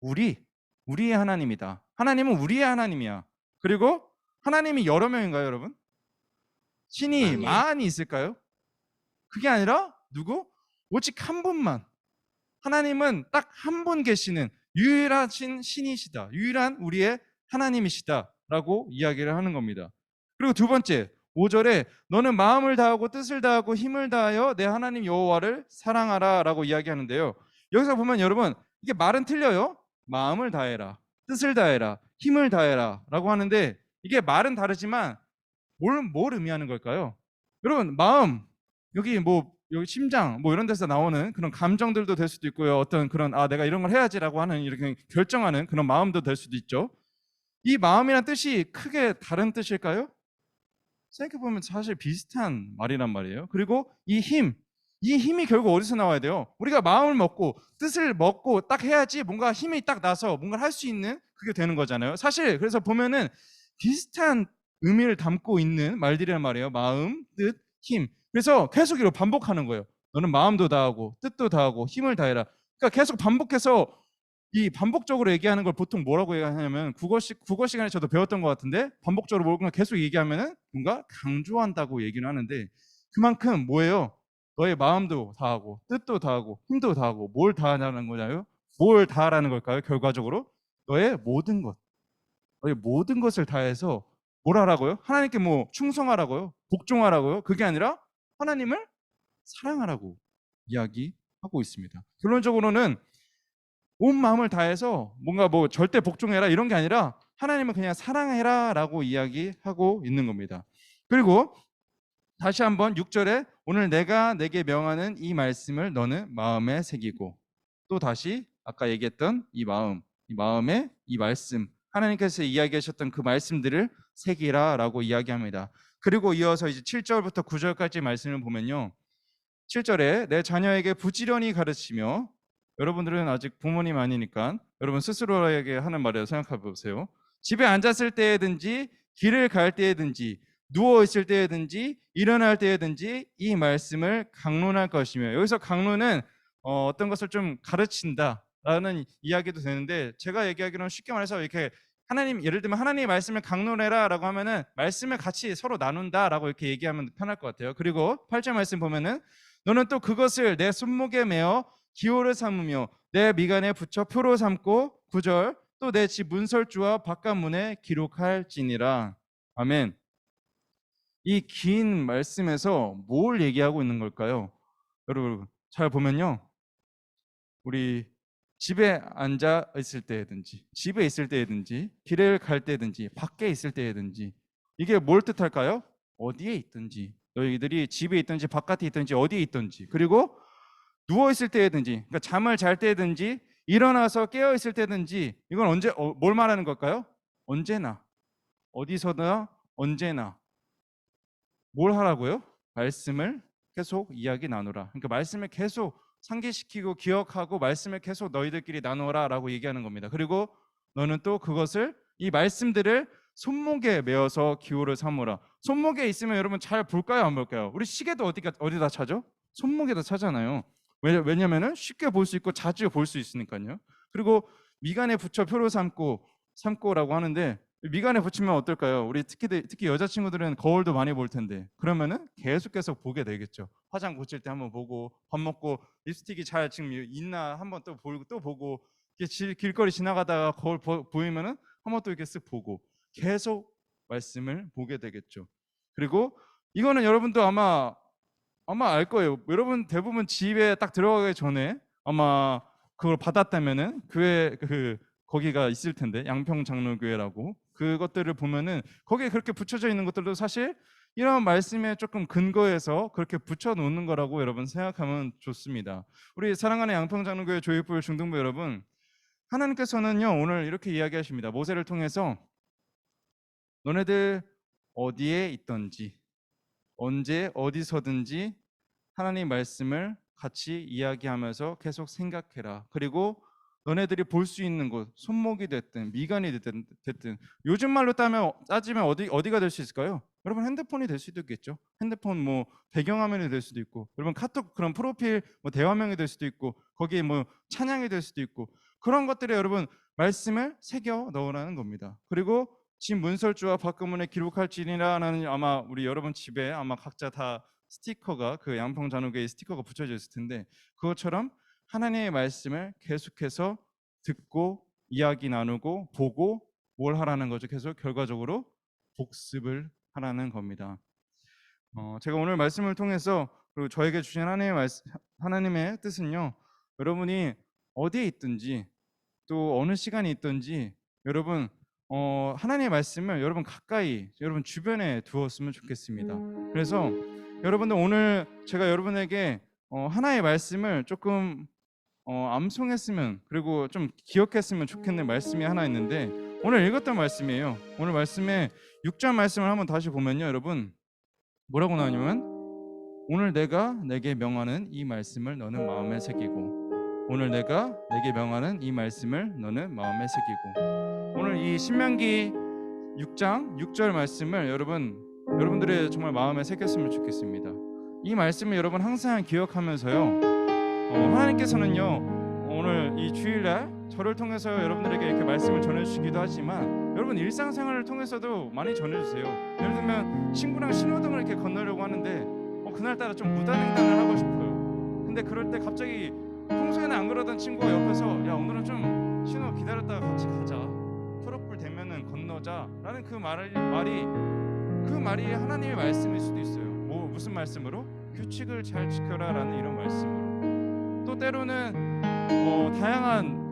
우리의 하나님이다. 하나님은 우리의 하나님이야. 그리고 하나님이 여러 명인가요, 여러분? 신이 많이 있을까요? 그게 아니라 누구? 오직 한 분만. 하나님은 딱 한 분 계시는 유일하신 신이시다. 유일한 우리의 하나님이시다라고 이야기를 하는 겁니다. 그리고 두 번째 5절에 너는 마음을 다하고 뜻을 다하고 힘을 다하여 내 하나님 여호와를 사랑하라라고 이야기하는데요. 여기서 보면 여러분, 이게 말은 틀려요. 마음을 다해라, 뜻을 다해라, 힘을 다해라라고 하는데 이게 말은 다르지만 뭘 의미하는 걸까요? 여러분, 마음, 여기 심장 이런 데서 나오는 그런 감정들도 될 수도 있고요. 어떤 그런 내가 이런 걸 해야지라고 하는 이렇게 결정하는 그런 마음도 될 수도 있죠. 이 마음이란 뜻이 크게 다른 뜻일까요? 생각해보면 사실 비슷한 말이란 말이에요. 그리고 이 힘이 결국 어디서 나와야 돼요? 우리가 마음을 먹고 뜻을 먹고 딱 해야지 뭔가 힘이 딱 나서 뭔가를 할 수 있는 그게 되는 거잖아요. 사실 그래서 보면은 비슷한 의미를 담고 있는 말들이란 말이에요. 마음, 뜻, 힘. 그래서 계속 이렇게 반복하는 거예요. 너는 마음도 다하고 뜻도 다하고 힘을 다해라. 그러니까 계속 반복해서 이 반복적으로 얘기하는 걸 보통 뭐라고 얘기하냐면 국어 시간에 저도 배웠던 것 같은데, 반복적으로 뭔가 계속 얘기하면은 뭔가 강조한다고 얘기는 하는데, 그만큼 뭐예요? 너의 마음도 다하고 뜻도 다하고 힘도 다하고 뭘 다하냐는 거냐요? 뭘 다하라는 걸까요? 결과적으로 너의 모든 것을 다해서 뭘 하라고요? 하나님께 충성하라고요? 복종하라고요? 그게 아니라 하나님을 사랑하라고 이야기하고 있습니다. 결론적으로는 온 마음을 다해서 뭔가 절대 복종해라 이런 게 아니라 하나님을 그냥 사랑해라 라고 이야기하고 있는 겁니다. 그리고 다시 한번 6절에 오늘 내가 내게 명하는 이 말씀을 너는 마음에 새기고, 또 다시 아까 얘기했던 이 마음에 이 말씀, 하나님께서 이야기하셨던 그 말씀들을 새기라 라고 이야기합니다. 그리고 이어서 이제 7절부터 9절까지 말씀을 보면요, 7절에 내 자녀에게 부지런히 가르치며, 여러분들은 아직 부모님 아니니까 여러분 스스로에게 하는 말이라고 생각해 보세요. 집에 앉았을 때든지 길을 갈 때든지 누워 있을 때든지 일어날 때든지 이 말씀을 강론할 것이며, 여기서 강론은 어떤 것을 좀 가르친다라는 이야기도 되는데, 제가 얘기하기로는 쉽게 말해서 이렇게 예를 들면 하나님의 말씀을 강론해라라고 하면은 말씀을 같이 서로 나눈다라고 이렇게 얘기하면 편할 것 같아요. 그리고 8절 말씀 보면은 너는 또 그것을 내 손목에 메어 기호를 삼으며 내 미간에 붙여 표로 삼고, 9절 또 내 집 문설주와 바깥문에 기록할지니라. 아멘. 이 긴 말씀에서 뭘 얘기하고 있는 걸까요? 여러분 잘 보면요, 우리 집에 앉아 있을 때든지 집에 있을 때든지 길을 갈 때든지 밖에 있을 때든지 이게 뭘 뜻할까요? 어디에 있든지, 너희들이 집에 있든지 바깥에 있든지 어디에 있든지, 그리고 누워 있을 때든지, 그러니까 잠을 잘 때든지 일어나서 깨어 있을 때든지, 이건 뭘 말하는 걸까요? 언제나, 어디서나, 언제나 뭘 하라고요? 말씀을 계속 이야기 나누라. 그러니까 말씀을 계속 상기시키고 기억하고 말씀을 계속 너희들끼리 나누어라라고 얘기하는 겁니다. 그리고 너는 또 그것을 이 말씀들을 손목에 메어서 기호를 삼으라. 손목에 있으면 여러분 잘 볼까요, 안 볼까요? 우리 시계도 어디다 차죠? 손목에다 차잖아요. 왜냐면은 쉽게 볼 수 있고 자주 볼 수 있으니까요. 그리고 미간에 붙여 표로 삼고라고 하는데 미간에 붙이면 어떨까요? 우리 특히 여자친구들은 거울도 많이 볼 텐데 그러면은 계속해서 보게 되겠죠. 화장 고칠 때 한번 보고 밥 먹고 립스틱이 잘 지금 있나 한번 또 보고 길거리 지나가다가 거울 보이면은 한번 또 이렇게 쓱 보고 계속 말씀을 보게 되겠죠. 그리고 이거는 여러분도 아마 알 거예요. 여러분 대부분 집에 딱 들어가기 전에 아마 그걸 받았다면은 교회 거기가 있을 텐데 양평장로교회라고 그것들을 보면은 거기에 그렇게 붙여져 있는 것들도 사실 이런 말씀에 조금 근거해서 그렇게 붙여 놓는 거라고 여러분 생각하면 좋습니다. 우리 사랑하는 양평장로교회 조회부 중등부 여러분, 하나님께서는요 오늘 이렇게 이야기하십니다. 모세를 통해서 너네들 어디에 있든지 언제 어디서든지 하나님 말씀을 같이 이야기하면서 계속 생각해라. 그리고 너네들이 볼 수 있는 곳, 손목이 됐든 미간이 됐든 요즘 말로 따지면 어디가 될 수 있을까요? 여러분 핸드폰이 될 수도 있겠죠. 핸드폰 뭐 배경화면이 될 수도 있고, 여러분 카톡 그런 프로필 뭐 대화명이 될 수도 있고, 거기에 뭐 찬양이 될 수도 있고, 그런 것들에 여러분 말씀을 새겨 넣으라는 겁니다. 그리고 집 문설주와 밖문에 기록할지니라는 아마 우리 여러분 집에 아마 각자 다 스티커가 그 양평장로교회 스티커가 붙여져 있을 텐데 그것처럼 하나님의 말씀을 계속해서 듣고 이야기 나누고 보고 뭘 하라는 거죠? 계속 결과적으로 복습을 하라는 겁니다. 제가 오늘 말씀을 통해서 그리고 저에게 주신 하나님의 뜻은요, 여러분이 어디에 있든지 또 어느 시간에 있든지 여러분 하나님의 말씀을 여러분 가까이 여러분 주변에 두었으면 좋겠습니다. 그래서 여러분들 오늘 제가 여러분에게 하나의 말씀을 조금 암송했으면 그리고 좀 기억했으면 좋겠는 말씀이 하나 있는데 오늘 읽었던 말씀이에요. 오늘 말씀에 6절 말씀을 한번 다시 보면요, 여러분 뭐라고 나오냐면 오늘 내가 내게 명하는 이 말씀을 너는 마음에 새기고 오늘 내가 내게 명하는 이 말씀을 너는 마음에 새기고 오늘 이 신명기 6장 6절 말씀을 여러분들의 정말 마음에 새겼으면 좋겠습니다. 이 말씀을 여러분 항상 기억하면서요 하나님께서는요 오늘 이 주일날 저를 통해서 여러분들에게 이렇게 말씀을 전해주시기도 하지만 여러분 일상생활을 통해서도 많이 전해주세요. 예를 들면 친구랑 신호등을 이렇게 건너려고 하는데 그날따라 좀 무단횡단을 하고 싶어요. 근데 그럴 때 갑자기 평소에는 안 그러던 친구가 옆에서 야 오늘은 좀 신호 기다렸다가 같이 가자, 초록불 되면은 건너자라는 그 말이 하나님의 말씀일 수도 있어요. 무슨 말씀으로? 규칙을 잘 지켜라라는 이런 말씀으로. 또 때로는 다양한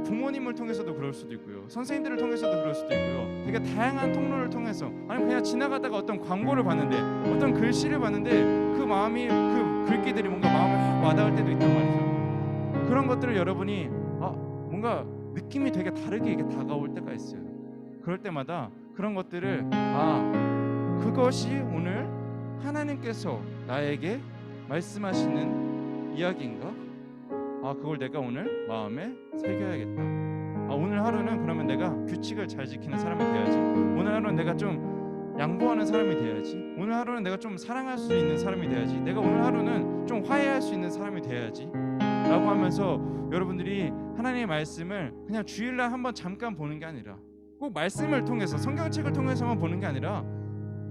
부모님을 통해서도 그럴 수도 있고요, 선생님들을 통해서도 그럴 수도 있고요, 되게 다양한 통로를 통해서 아니면 그냥 지나가다가 어떤 광고를 봤는데 어떤 글씨를 봤는데 그 마음이 그 글귀들이 뭔가 마음에 확 와닿을 때도 있단 말이죠. 그런 것들을 여러분이 뭔가 느낌이 되게 다르게 이게 다가올 때가 있어요. 그럴 때마다 그런 것들을 그것이 오늘 하나님께서 나에게 말씀하시는 이야기인가? 그걸 내가 오늘 마음에 새겨야겠다. 오늘 하루는 그러면 내가 규칙을 잘 지키는 사람이 돼야지. 오늘 하루는 내가 좀 양보하는 사람이 돼야지. 오늘 하루는 내가 좀 사랑할 수 있는 사람이 돼야지. 내가 오늘 하루는 좀 화해할 수 있는 사람이 돼야지 라고 하면서 여러분들이 하나님의 말씀을 그냥 주일날 한번 잠깐 보는 게 아니라 꼭 말씀을 통해서 성경책을 통해서만 보는 게 아니라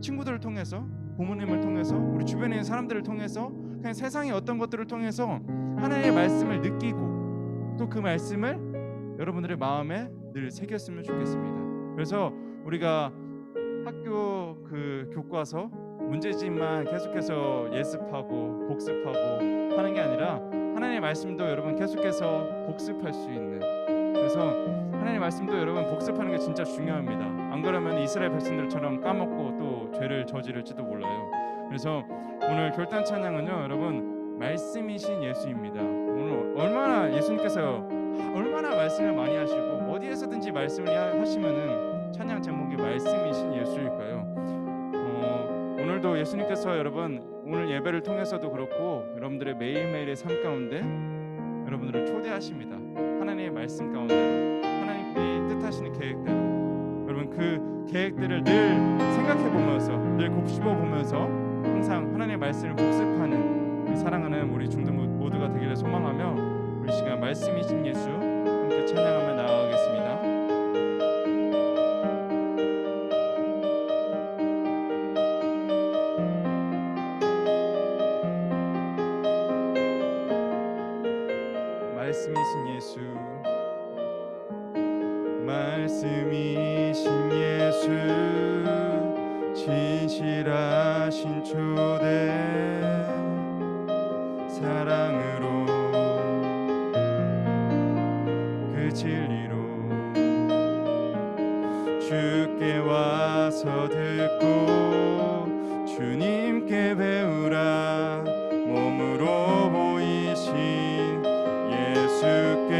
친구들을 통해서, 부모님을 통해서, 우리 주변에 있는 사람들을 통해서, 그냥 세상의 어떤 것들을 통해서 하나님의 말씀을 느끼고 또 그 말씀을 여러분들의 마음에 늘 새겼으면 좋겠습니다. 그래서 우리가 학교 그 교과서 문제집만 계속해서 예습하고 복습하고 하는 게 아니라 하나님의 말씀도 여러분 계속해서 복습할 수 있는, 그래서 하나님의 말씀도 여러분 복습하는 게 진짜 중요합니다. 안 그러면 이스라엘 백성들처럼 까먹고 또 죄를 저지를지도 몰라요. 그래서 오늘 결단 찬양은요 여러분 말씀이신 예수입니다. 오늘 얼마나 예수님께서 얼마나 말씀을 많이 하시고 어디에서든지 말씀을 하시면은 찬양 제목이 말씀이신 예수일까요? 오늘도 예수님께서 여러분 오늘 예배를 통해서도 그렇고 여러분들의 매일매일의 삶 가운데 여러분들을 초대하십니다. 하나님의 말씀 가운데로, 하나님께 뜻하시는 계획대로. 여러분 그 계획들을 늘 생각해 보면서, 늘 곱씹어 보면서 항상 하나님의 말씀을 복습하는 우리 사랑하는 우리 중등 모두가 되기를 소망하며 우리 시간 말씀이신 예수 함께 찬양하며 나아가겠습니다. 말씀이신 예수, 말씀이신 예수, 진실하신 초대, 사랑으로 그 진리로 주께 와서 듣고 주님께 배우라. 몸으로 보이신 예수께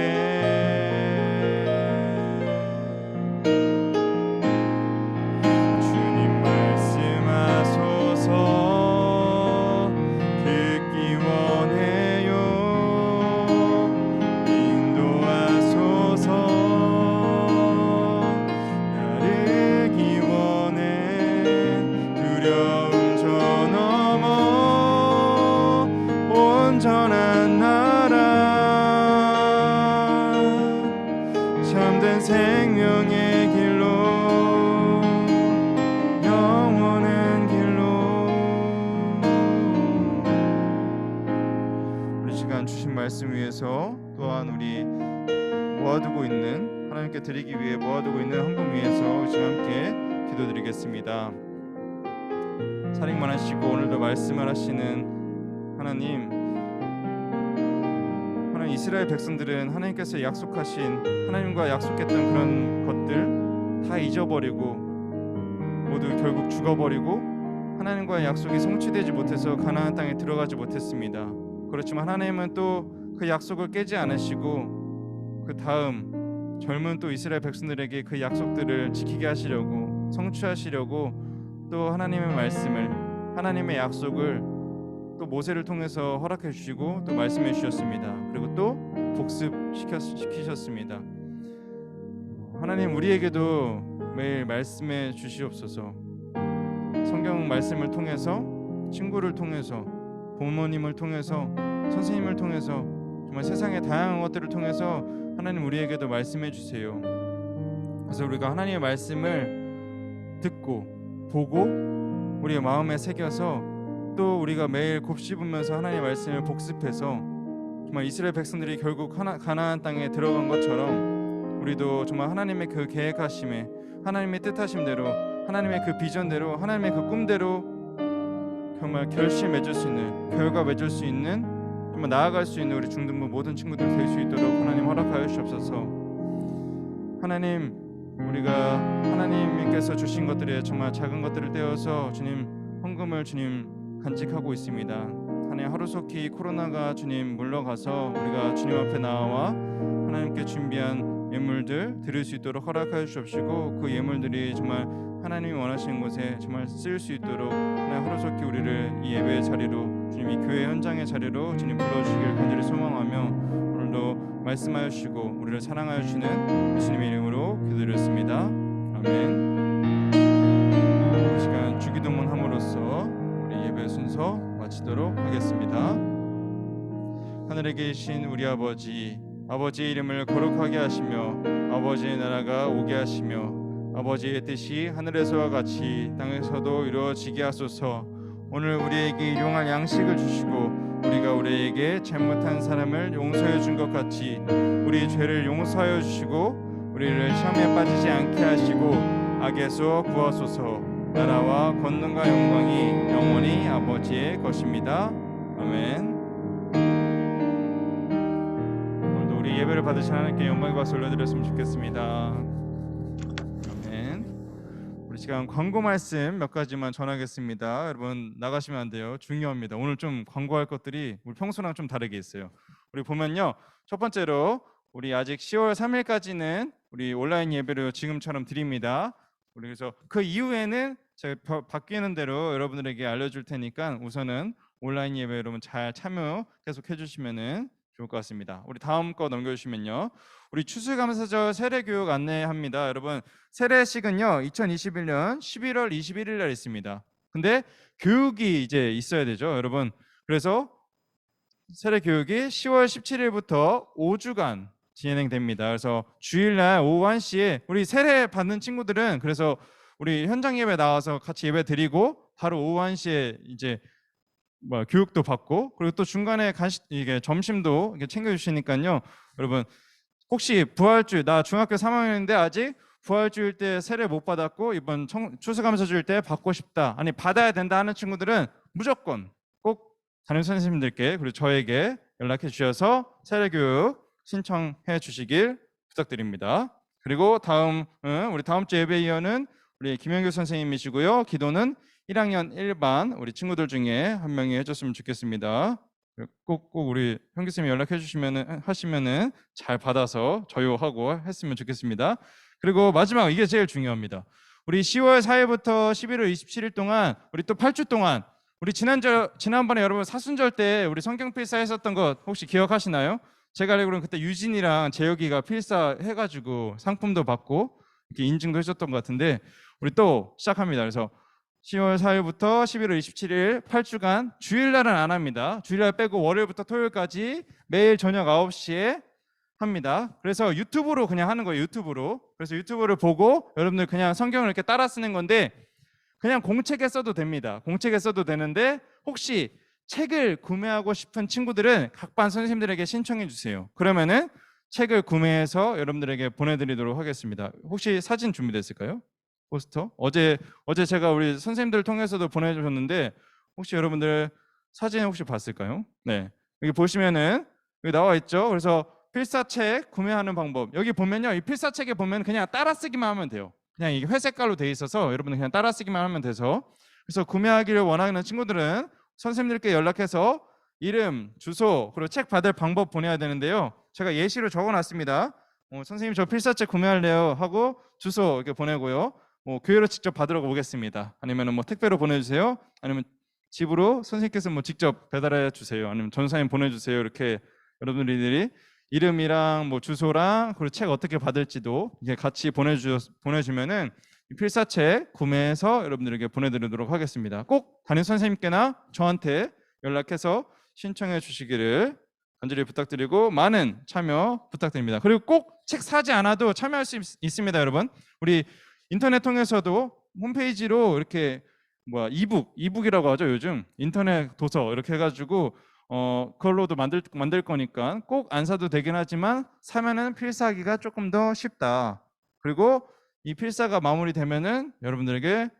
주님 말씀하소서. 듣기 원해요. 인도하소서. 따르기 원해. 두려움 저 넘어 온전한 나라, 참된 생명의 길로, 영원한 길로. 우리 시간 주신 말씀 위해서, 또한 우리 모아두고 있는, 하나님께 드리기 위해 모아두고 있는 헌금 위해서 이 시간 함께 기도드리겠습니다. 살인만 하시고 오늘도 말씀을 하시는 하나님, 이스라엘 백성들은 하나님께서 약속하신, 하나님과 약속했던 그런 것들 다 잊어버리고 모두 결국 죽어버리고 하나님과의 약속이 성취되지 못해서 가나안 땅에 들어가지 못했습니다. 그렇지만 하나님은 또 그 약속을 깨지 않으시고 그 다음 젊은 또 이스라엘 백성들에게 그 약속들을 지키게 하시려고, 성취하시려고 또 하나님의 말씀을, 하나님의 약속을 또 모세를 통해서 허락해 주시고 또 말씀해 주셨습니다. 그리고 또 복습시키셨습니다. 하나님, 우리에게도 매일 말씀해 주시옵소서. 성경 말씀을 통해서, 친구를 통해서, 부모님을 통해서, 선생님을 통해서, 정말 세상의 다양한 것들을 통해서 하나님 우리에게도 말씀해 주세요. 그래서 우리가 하나님의 말씀을 듣고 보고 우리의 마음에 새겨서 또 우리가 매일 곱씹으면서 하나님의 말씀을 복습해서 정말 이스라엘 백성들이 결국 가나안 땅에 들어간 것처럼 우리도 정말 하나님의 그 계획하심에, 하나님의 뜻하심대로, 하나님의 그 비전대로, 하나님의 그 꿈대로 정말 결실 맺을 수 있는, 결과 맺을 수 있는, 정말 나아갈 수 있는 우리 중등부 모든 친구들 될 수 있도록 하나님 허락하여 주옵소서. 하나님, 우리가 하나님께서 주신 것들에 정말 작은 것들을 떼어서 주님 헌금을 주님 간직하고 있습니다. 하나님, 하루속히 코로나가 주님 물러가서 우리가 주님 앞에 나와 하나님께 준비한 예물들 드릴 수 있도록 허락하여 주옵시고, 그 예물들이 정말 하나님이 원하시는 곳에 정말 쓰일 수 있도록 하나님 하루속히 우리를 이 예배의 자리로, 주님 이 교회 현장의 자리로 주님 불러주시길 간절히 소망하며 오늘도 말씀하여 주시고 우리를 사랑하여 주시는 예수님의 이름으로 기도드렸습니다. 아멘. 이 시간 주기도문 함으로써 우리 예배 순서 마치도록 하겠습니다. 하늘에 계신 우리 아버지, 아버지의 이름을 거룩하게 하시며 아버지의 나라가 오게 하시며 아버지의 뜻이 하늘에서와 같이 땅에서도 이루어지게 하소서. 오늘 우리에게 일용할 양식을 주시고 우리가 우리에게 잘못한 사람을 용서해 준 것 같이 우리 죄를 용서하여 주시고 우리를 시험에 빠지지 않게 하시고 악에서 구하소서. 나라와 권능과 영광이 영원히 아버지의 것입니다. 아멘. 오늘도 우리 예배를 받으신 하나님께 영광과 박수 올려드렸으면 좋겠습니다. 우리 시간 광고 말씀 몇 가지만 전하겠습니다. 여러분 나가시면 안 돼요. 중요합니다. 오늘 좀 광고할 것들이 우리 평소랑 좀 다르게 있어요. 우리 보면요, 첫 번째로 우리 아직 10월 3일까지는 우리 온라인 예배를 지금처럼 드립니다. 우리 그래서 그 이후에는 제가 바뀌는 대로 여러분들에게 알려줄 테니까 우선은 온라인 예배 여러분 잘 참여 계속 해주시면은 좋을 것 같습니다. 우리 다음 거 넘겨주시면요. 우리 추수감사절 세례교육 안내합니다. 여러분 세례식은요 2021년 11월 21일 날 있습니다. 근데 교육이 이제 있어야 되죠, 여러분. 그래서 세례교육이 10월 17일부터 5주간 진행됩니다. 그래서 주일날 오후 1시에 우리 세례 받는 친구들은 그래서 우리 현장 예배 나와서 같이 예배 드리고 바로 오후 1시에 이제 교육도 받고 그리고 또 중간에 이게 점심도 이게 챙겨 주시니까요. 여러분 혹시 부활주일 나 중학교 3학년인데 아직 부활주일 때 세례 못 받았고 이번 추수감사주일 때 받고 싶다. 아니 받아야 된다 하는 친구들은 무조건 꼭 담임 선생님들께 그리고 저에게 연락해 주셔서 세례 교육 신청해 주시길 부탁드립니다. 그리고 다음 우리 다음 주 예배위원은 우리 김영규 선생님이시고요. 기도는 1학년 1반 우리 친구들 중에 한 명이 해줬으면 좋겠습니다. 꼭 우리 형규 쌤이 연락해 주시면은 하시면은 잘 받아서 저요하고 했으면 좋겠습니다. 그리고 마지막 이게 제일 중요합니다. 우리 10월 4일부터 11월 27일 동안 우리 또 8주 동안 우리 지난번에 여러분 사순절 때 우리 성경 필사 했었던 거 혹시 기억하시나요? 제가 알기로는 그때 유진이랑 재혁이가 필사 해가지고 상품도 받고 이렇게 인증도 해줬던 것 같은데 우리 또 시작합니다. 그래서 10월 4일부터 11월 27일 8주간 주일날은 안 합니다. 주일날 빼고 월요일부터 토요일까지 매일 저녁 9시에 합니다. 그래서 유튜브로 그냥 하는 거예요. 유튜브로. 그래서 유튜브를 보고 여러분들 그냥 성경을 이렇게 따라 쓰는 건데 그냥 공책에 써도 됩니다. 공책에 써도 되는데 혹시 책을 구매하고 싶은 친구들은 각 반 선생님들에게 신청해 주세요. 그러면은 책을 구매해서 여러분들에게 보내드리도록 하겠습니다. 혹시 사진 준비됐을까요? 포스터? 어제 제가 우리 선생님들 통해서도 보내주셨는데 혹시 여러분들 사진 혹시 봤을까요? 네, 여기 보시면은 여기 나와 있죠. 그래서 필사책 구매하는 방법 여기 보면요, 이 필사책에 보면 그냥 따라 쓰기만 하면 돼요. 그냥 이게 회색깔로 돼 있어서 여러분들 그냥 따라 쓰기만 하면 돼서 그래서 구매하기를 원하는 친구들은 선생님들께 연락해서 이름, 주소 그리고 책 받을 방법 보내야 되는데요. 제가 예시로 적어놨습니다. 선생님 저 필사책 구매할래요 하고 주소 이렇게 보내고요. 교회로 직접 받으러 오겠습니다. 아니면 택배로 보내주세요. 아니면 집으로 선생님께서 직접 배달해 주세요. 아니면 전사님 보내주세요. 이렇게 여러분들이 이름이랑 주소랑 그리고 책 어떻게 받을지도 이게 같이 보내주면은 필사책 구매해서 여러분들에게 보내드리도록 하겠습니다. 꼭 담임 선생님께나 저한테 연락해서 신청해 주시기를 간절히 부탁드리고 많은 참여 부탁드립니다. 그리고 꼭 책 사지 않아도 참여할 수 있습니다, 여러분. 우리 인터넷 통해서도 홈페이지로 이렇게 이북이라고 하죠. 요즘 인터넷 도서 이렇게 해가지고 그걸로도 만들 거니까 꼭 안 사도 되긴 하지만 사면은 필사하기가 조금 더 쉽다. 그리고 이 필사가 마무리되면은 여러분들에게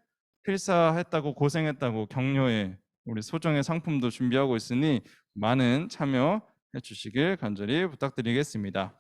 필사했다고 고생했다고 격려의 우리 소정의 상품도 준비하고 있으니 많은 참여해 주시길 간절히 부탁드리겠습니다.